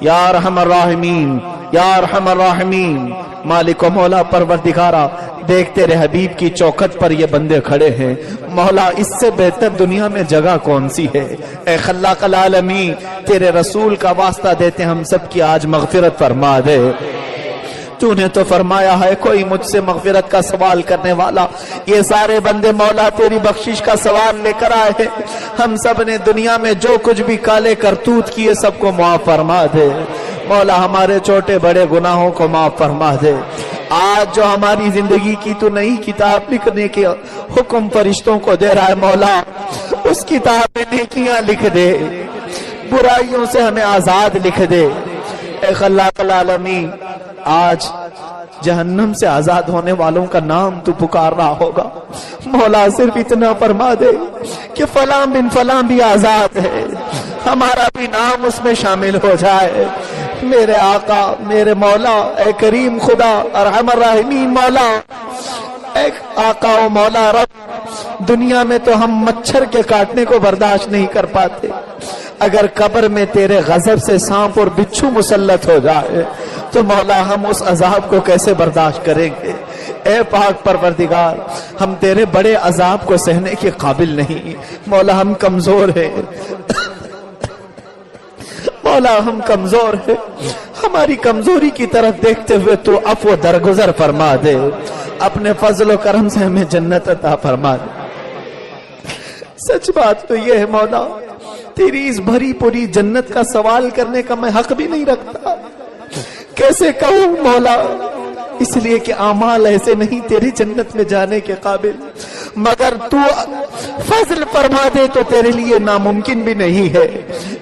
یا ارحم الراحمین یا ارحم الراحمین۔ مالک و مولا پروردگارا، دیکھ تیرے حبیب کی چوکھٹ پر یہ بندے کھڑے ہیں، مولا اس سے بہتر دنیا میں جگہ کون سی ہے؟ اے خلاق العالمین، تیرے رسول کا واسطہ دیتے ہم سب کی آج مغفرت فرما دے۔ تو نے تو فرمایا ہے کوئی مجھ سے مغفرت کا سوال کرنے والا، یہ سارے بندے مولا تیری بخشش کا سوال لے کر آئے ہیں، ہم سب نے دنیا میں جو کچھ بھی کالے کرتوت کیے سب کو معاف فرما دے مولا، ہمارے چھوٹے بڑے گناہوں کو معاف فرما دے۔ آج جو ہماری زندگی کی تو نئی کتاب لکھنے کے حکم فرشتوں کو دے رہا ہے مولا، اس کتاب میں نیکیاں لکھ دے، برائیوں سے ہمیں آزاد لکھ دے۔ اے خلاق العالمین، آج جہنم سے آزاد ہونے والوں کا نام تو پکار رہا ہوگا، مولا صرف اتنا فرما دے کہ فلاں بن فلاں بھی آزاد ہے، ہمارا بھی نام اس میں شامل ہو جائے۔ میرے آقا، میرے مولا، اے کریم خدا، ارحم الراحمین مولا، اے آقا و مولا رب، دنیا میں تو ہم مچھر کے کاٹنے کو برداشت نہیں کر پاتے، اگر قبر میں تیرے غضب سے سانپ اور بچھو مسلط ہو جائے تو مولا ہم اس عذاب کو کیسے برداشت کریں گے؟ اے پاک پروردگار، ہم تیرے بڑے عذاب کو سہنے کے قابل نہیں، مولا ہم کمزور ہیں، مولا ہم کمزور ہیں، ہماری کمزوری کی طرف دیکھتے ہوئے تو عفو درگزر فرما دے، اپنے فضل و کرم سے ہمیں جنت عطا فرما دے۔ سچ بات تو یہ ہے مولا، تیری اس بھری پوری جنت کا سوال کرنے کا میں حق بھی نہیں رکھتا، کیسے کہوں مولا، اس لیے کہ اعمال ایسے نہیں تیری جنت میں جانے کے قابل، مگر تو فضل فرما دے تو تیرے لیے ناممکن بھی نہیں ہے۔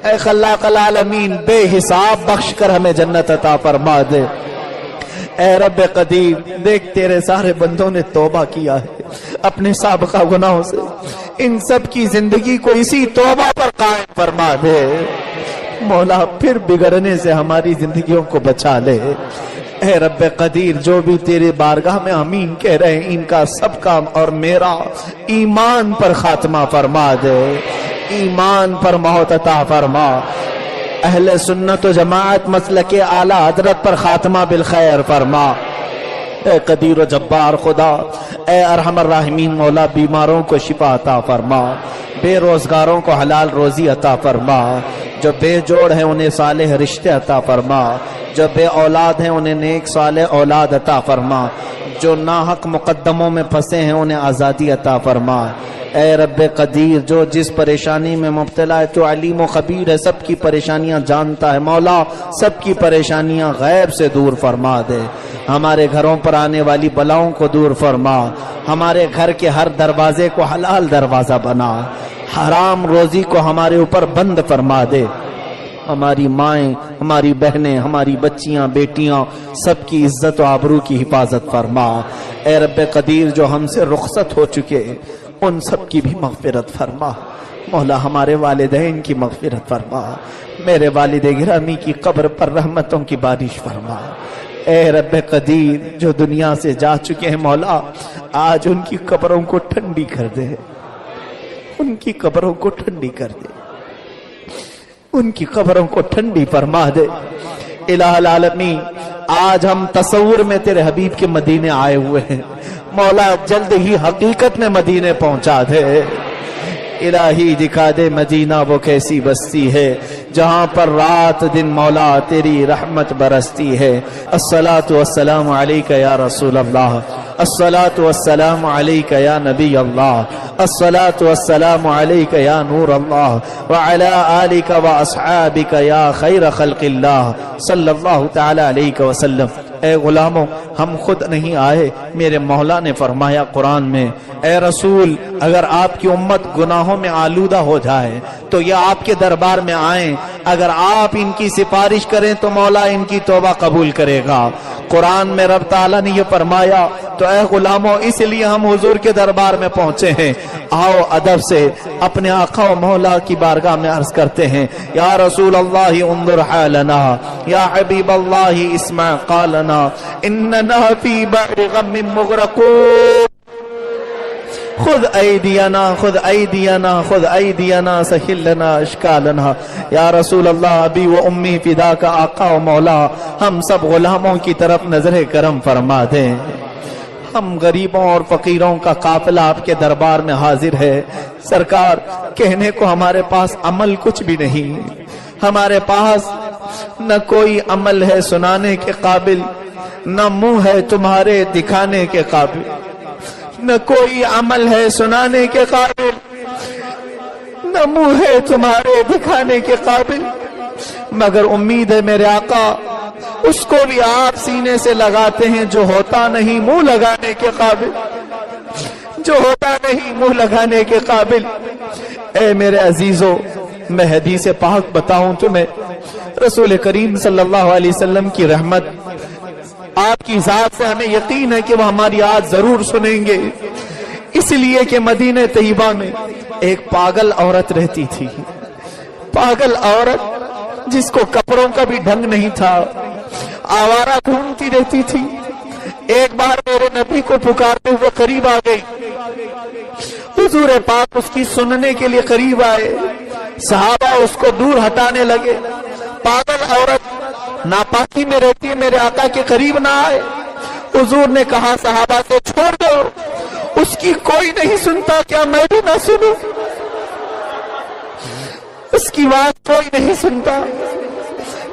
اے خلاق العالمین، بے حساب بخش کر ہمیں جنت عطا فرما دے۔ اے رب قدیر، دیکھ تیرے سارے بندوں نے توبہ کیا ہے اپنے سابقہ گناہوں سے، ان سب کی زندگی کو اسی توبہ پر قائم فرما دے مولا، پھر بگڑنے سے ہماری زندگیوں کو بچا لے۔ اے رب قدیر، جو بھی تیرے بارگاہ میں آمین کہہ رہے ہیں ان کا سب کا اور میرا ایمان پر خاتمہ فرما دے، ایمان پر موت عطا فرما، اہل سنت و جماعت مسلک اعلی حضرت پر خاتمہ بالخیر فرما۔ اے قدیر و جبار خدا، اے ارحم الراحمین مولا، بیماروں کو شفا عطا فرما، بے روزگاروں کو حلال روزی عطا فرما، جو بے جوڑ ہیں انہیں صالح رشتے عطا فرما، جو بے اولاد ہیں انہیں نیک صالح اولاد عطا فرما، جو ناحق مقدموں میں پھنسے ہیں انہیں آزادی عطا فرما۔ اے رب قدیر، جو جس پریشانی میں مبتلا ہے تو علیم و خبیر ہے، سب کی پریشانیاں جانتا ہے مولا، سب کی پریشانیاں غیب سے دور فرما دے، ہمارے گھروں پر آنے والی بلاؤں کو دور فرما، ہمارے گھر کے ہر دروازے کو حلال دروازہ بنا، حرام روزی کو ہمارے اوپر بند فرما دے، ہماری مائیں، ہماری بہنیں، ہماری بچیاں، بیٹیاں، سب کی عزت و آبرو کی حفاظت فرما۔ اے رب قدیر، جو ہم سے رخصت ہو چکے ان سب کی بھی مغفرت فرما مولا، ہمارے والدین کی مغفرت فرما، میرے والد گرامی کی قبر پر رحمتوں کی بارش فرما۔ اے رب قدیر، جو دنیا سے جا چکے ہیں مولا، آج ان کی قبروں کو ٹھنڈی کر دے، ان کی قبروں کو ٹھنڈی کر دے، ان کی قبروں کو ٹھنڈی فرما دے۔ الہ العالمین، آج ہم تصور میں تیرے حبیب کے مدینے آئے ہوئے ہیں مولا، جلد ہی حقیقت میں مدینے پہنچا دے، الہی دکھا دے مدینہ وہ کیسی بستی ہے جہاں پر رات دن مولا تیری رحمت برستی ہے۔ الصلاۃ والسلام علیک یا رسول اللہ، الصلاۃ والسلام علیک یا نبی اللہ، الصلاۃ والسلام علیک یا نور اللہ، وعلی آلک واصحابک یا خیر خلق اللہ صلی اللہ تعالی علیہ وسلم۔ اے غلاموں، ہم خود نہیں آئے، میرے مولا نے فرمایا قرآن میں، اے رسول، اگر آپ کی امت گناہوں میں آلودہ ہو جائے تو یہ آپ کے دربار میں آئیں، اگر آپ ان کی سفارش کریں تو مولا ان کی توبہ قبول کرے گا۔ قرآن میں رب تعالیٰ نے یہ فرمایا، تو اے غلاموں، اس لیے ہم حضور کے دربار میں پہنچے ہیں، آؤ ادب سے اپنے آقا و مولا کی بارگاہ میں عرض کرتے ہیں، یا رسول اللہ انظر حالنا، یا حبیب اللہ اسمع قالنا، اننا فی بحر غم مغرقون، خذ ایدینا خذ ایدینا خذ ایدینا سہل لنا اشکالنا۔ یا رسول اللہ، ابی و امی فداک آقا و مولا، ہم سب غلاموں کی طرف نظر کرم فرما دیں۔ ہم غریبوں اور فقیروں کا قافلہ آپ کے دربار میں حاضر ہے۔ سرکار، کہنے کو ہمارے پاس عمل کچھ بھی نہیں، ہمارے پاس نہ کوئی عمل ہے سنانے کے قابل، نہ منہ ہے تمہارے دکھانے کے قابل، نہ کوئی عمل ہے سنانے کے قابل، نہ منہ ہے تمہارے دکھانے کے قابل، مگر امید ہے میرے آقا اس کو بھی آپ سینے سے لگاتے ہیں جو ہوتا نہیں منہ لگانے کے قابل، جو ہوتا نہیں منہ لگانے کے قابل۔ اے میرے عزیزو، میں حدیث پاک بتاؤں تمہیں، رسول کریم صلی اللہ علیہ وسلم کی رحمت آپ کی ذات سے ہمیں یقین ہے کہ وہ ہماری آج ضرور سنیں گے، اس لیے کہ مدینہ طیبہ میں ایک پاگل عورت رہتی تھی، پاگل عورت جس کو کپڑوں کا بھی ڈھنگ نہیں تھا، آوارہ گھومتی رہتی تھی۔ ایک بار میرے نبی کو پکارتے ہوئے قریب آ گئی، حضور پاک اس کی سننے کے لیے قریب آئے، صحابہ اس کو دور ہٹانے لگے۔ پاگل عورت ناپاکی میں رہتی ہے، میرے آقا کے قریب نہ آئے۔ حضور نے کہا صحابہ سے، چھوڑ دو، اس کی کوئی نہیں سنتا، کیا میں بھی نہ سنوں؟ اس کی بات کوئی نہیں سنتا،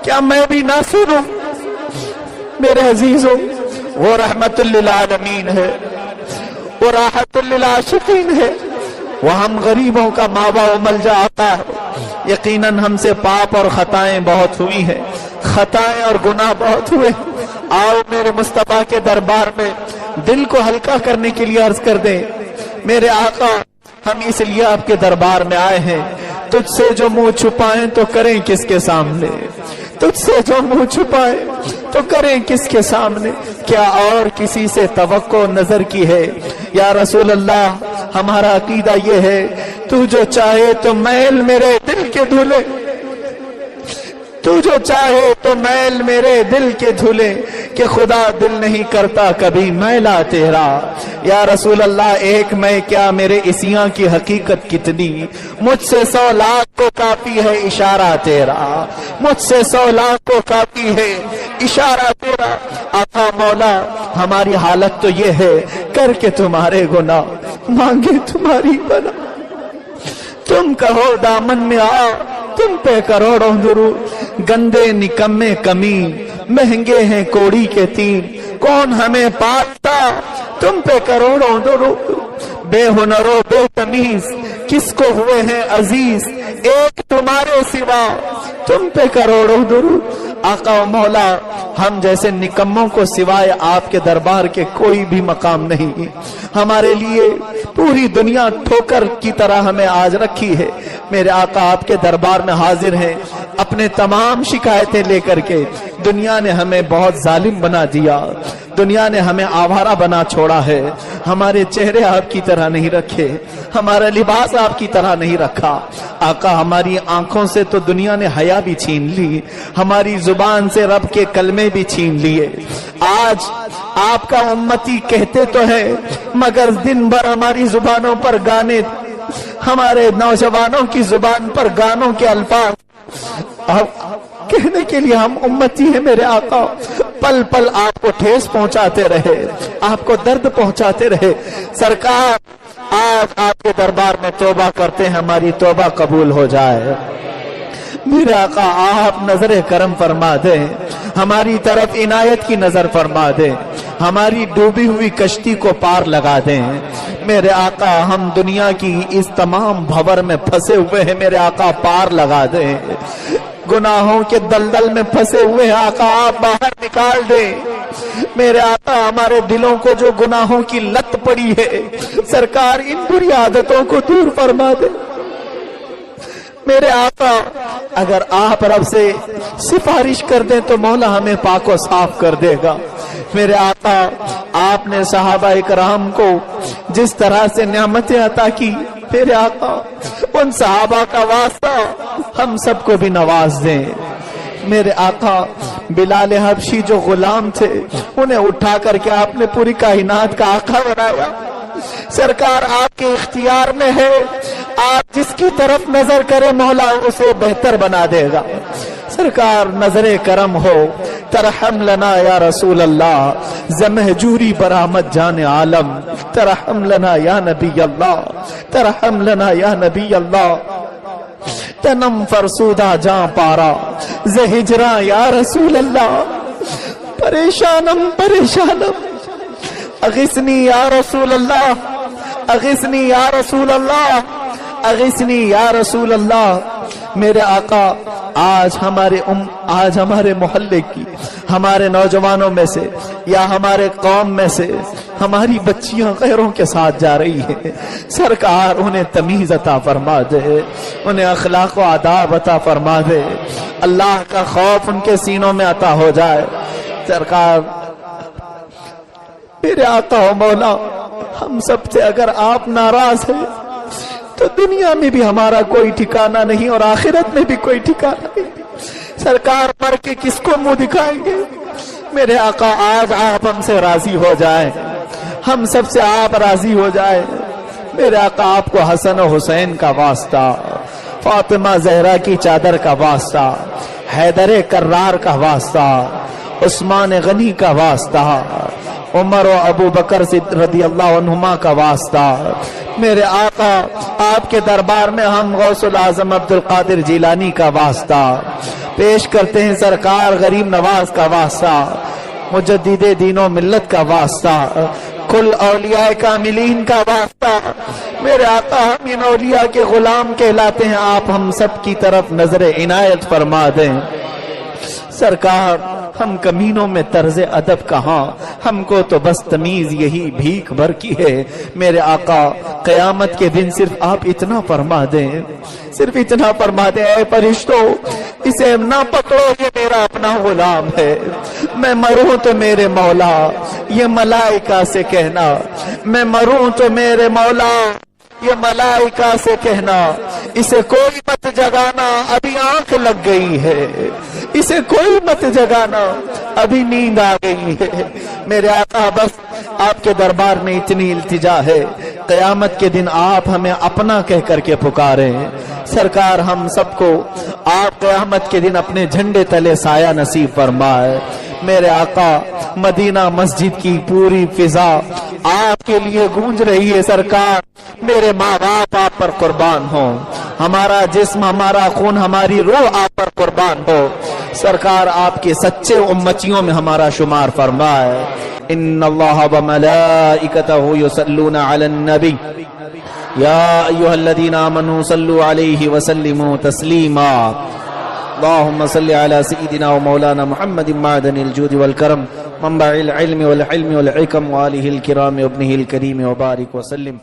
کیا میں بھی نہ سنوں؟ میرے عزیزوں، وہ رحمت للعالمین ہے، وہ راحت للعاشقین ہے، وہ ہم غریبوں کا ماوا و ملجا آتا ہے۔ یقیناً ہم سے پاپ اور خطائیں بہت ہوئی ہیں، خطائیں اور گناہ بہت ہوئے۔ آؤ میرے مصطفیٰ کے دربار میں دل کو ہلکا کرنے کے لیے عرض کر دیں، میرے آقا ہم اس لیے آپ کے دربار میں آئے ہیں، تجھ سے جو منہ چھپائیں تو کریں کس کے سامنے، تجھ سے جو منہ چھپائیں تو کریں کس کے سامنے، کیا اور کسی سے توقع نظر کی ہے؟ یا رسول اللہ، ہمارا عقیدہ یہ ہے، تو جو چاہے تو میل میرے دل کے دھلے، تو جو چاہے تو میل میرے دل کے دھلے، کہ خدا دل نہیں کرتا کبھی میلا تیرا۔ یا رسول اللہ، ایک میں کیا میرے عصیاں کی حقیقت کتنی، مجھ سے 100 لاکھ کو کافی ہے اشارہ تیرا، مجھ سے 100 لاکھ کو کافی ہے اشارہ تیرا۔ آقا مولا، ہماری حالت تو یہ ہے، کر کے تمہارے گناہ مانگے تمہاری بنا، تم کہو دامن میں آ، تم پہ کروڑوں درود، گندے نکمے کمی مہنگے ہیں کوڑی کے تین، کون ہمیں پالتا، تم پہ کروڑوں درود، بے ہنر و بے تمیز کس کو ہوئے ہیں عزیز، ایک تمہارے سوا، تم پہ کروڑوں درود۔ آقا و مولا، ہم جیسے نکموں کو سوائے آپ کے دربار کے کوئی بھی مقام نہیں، ہمارے لیے پوری دنیا ٹھوکر کی طرح ہمیں آج رکھی ہے۔ میرے آقا آپ کے دربار میں حاضر ہیں، اپنے تمام شکایتیں لے کر کے۔ دنیا نے ہمیں بہت ظالم بنا دیا، دنیا نے ہمیں آوارہ بنا چھوڑا ہے، ہمارے چہرے آپ کی طرح نہیں رکھے، ہمارا لباس آپ کی طرح نہیں رکھا۔ آقا، ہماری آنکھوں سے تو دنیا نے حیا بھی چھین لی، ہماری زبان سے رب کے کلمے بھی چھین لیے۔ آج آپ کا امتی کہتے تو ہے، مگر دن بھر ہماری زبانوں پر گانے، ہمارے نوجوانوں کی زبان پر گانوں کے الفاظ کہنے کے لیے ہم امتی ہیں۔ میرے آقا، پل پل آپ کو ٹھیس پہنچاتے رہے، آپ کو درد پہنچاتے رہے۔ سرکار، آج آپ کے دربار میں توبہ کرتے ہیں، ہماری توبہ قبول ہو جائے۔ میرے آقا، آپ نظر کرم فرما دیں، ہماری طرف عنایت کی نظر فرما دیں، ہماری ڈوبی ہوئی کشتی کو پار لگا دیں۔ میرے آقا، ہم دنیا کی اس تمام بھور میں پھنسے ہوئے ہیں، میرے آقا پار لگا دیں۔ گناہوں کے دلدل میں پھنسے ہوئے ہیں، آقا آپ باہر نکال دیں۔ میرے آقا، ہمارے دلوں کو جو گناہوں کی لت پڑی ہے، سرکار ان بری عادتوں کو دور فرما دیں۔ میرے آقا، اگر آپ رب سے سفارش کر دیں تو مولا ہمیں پاک و صاف کر دے گا۔ میرے آقا، آپ نے صحابہ اکرام کو جس طرح سے نعمتیں عطا کی، میرے آقا ان صحابہ کا واسطہ ہم سب کو بھی نواز دیں۔ میرے آقا، بلال حبشی جو غلام تھے، انہیں اٹھا کر کے آپ نے پوری کائنات کا آقا بنایا۔ سرکار آپ کے اختیار میں ہے، آپ جس کی طرف نظر کرے مولا اسے بہتر بنا دے گا۔ سرکار نظر کرم ہو، ترحم لنا یا رسول اللہ، زمہجوری برآمد جان عالم، ترحم لنا یا نبی اللہ، ترحم لنا یا نبی اللہ، تنم فرسودہ جاں پارا زہجراں یا رسول اللہ، پریشانم پریشانم، اغثنی یا رسول اللہ، اغثنی یا رسول اللہ، اغثنی یا رسول اللہ۔ میرے آقا آج ہمارے محلے کی، ہمارے نوجوانوں میں سے یا ہمارے قوم میں سے ہماری بچیاں غیروں کے ساتھ جا رہی ہیں، سرکار انہیں تمیز عطا فرما دے، انہیں اخلاق و آداب عطا فرما دے، اللہ کا خوف ان کے سینوں میں عطا ہو جائے۔ سرکار میرے آقا و مولا، ہم سب سے اگر آپ ناراض ہیں تو دنیا میں بھی ہمارا کوئی ٹھکانہ نہیں اور آخرت میں بھی کوئی ٹھکانہ نہیں۔ سرکار مر کے کس کو منہ دکھائیں گے؟ میرے آقا آج آپ ہم سے راضی ہو جائیں، ہم سب سے آپ راضی ہو جائیں۔ میرے آقا آپ کو حسن و حسین کا واسطہ، فاطمہ زہرا کی چادر کا واسطہ، حیدر کرار کا واسطہ، عثمان غنی کا واسطہ، عمر و ابو بکر رضی اللہ عنہما کا واسطہ، میرے آقا آپ کے دربار میں ہم غوث العظم عبد القادر جیلانی کا واسطہ پیش کرتے ہیں، سرکار غریب نواز کا واسطہ، مجدد دین و ملت کا واسطہ، کل اولیاء کاملین کا واسطہ۔ میرے آقا ہم ان اولیاء کے غلام کہلاتے ہیں، آپ ہم سب کی طرف نظر عنایت فرما دیں۔ سرکار ہم کمینوں میں طرز ادب کہاں، ہم کو تو بس تمیز یہی بھیک بھر کی ہے۔ میرے آقا قیامت کے دن صرف آپ اتنا فرما دیں، صرف اتنا فرما دیں، اے فرشتوں اسے نہ پکڑو، یہ میرا اپنا غلام ہے، میں مروں تو میرے مولا، یہ ملائکہ سے کہنا، میں مروں تو میرے مولا، یہ ملائکہ سے کہنا، اسے کوئی مت جگانا، ابھی آنکھ لگ گئی ہے، اسے کوئی مت جگانا، ابھی نیند آ گئی ہے۔ میرے آقا بس آپ کے دربار میں اتنی التجا ہے، قیامت کے دن آپ ہمیں اپنا کہہ کر کے پکاریں۔ سرکار ہم سب کو آپ قیامت کے دن اپنے جھنڈے تلے سایہ نصیب فرمائے۔ میرے آقا مدینہ مسجد کی پوری فضا آپ کے لیے گونج رہی ہے۔ سرکار میرے ماں باپ آپ پر قربان ہوں، ہمارا جسم، ہمارا خون، ہماری روح آپ پر قربان ہو۔ سرکار آپ کے سچے امتیوں میں ہمارا شمار فرمائے۔ ان اللہ وملائکتہ یصلون علی النبی یا ایھا الذین آمنوا صلوا علیہ وسلموا تسلیما۔ اللهم صل على سيدنا ومولانا محمد معدن الجود والكرم، منبع العلم والحلم والحكم، وآله الكرام وابنه الكريم، وبارك وسلم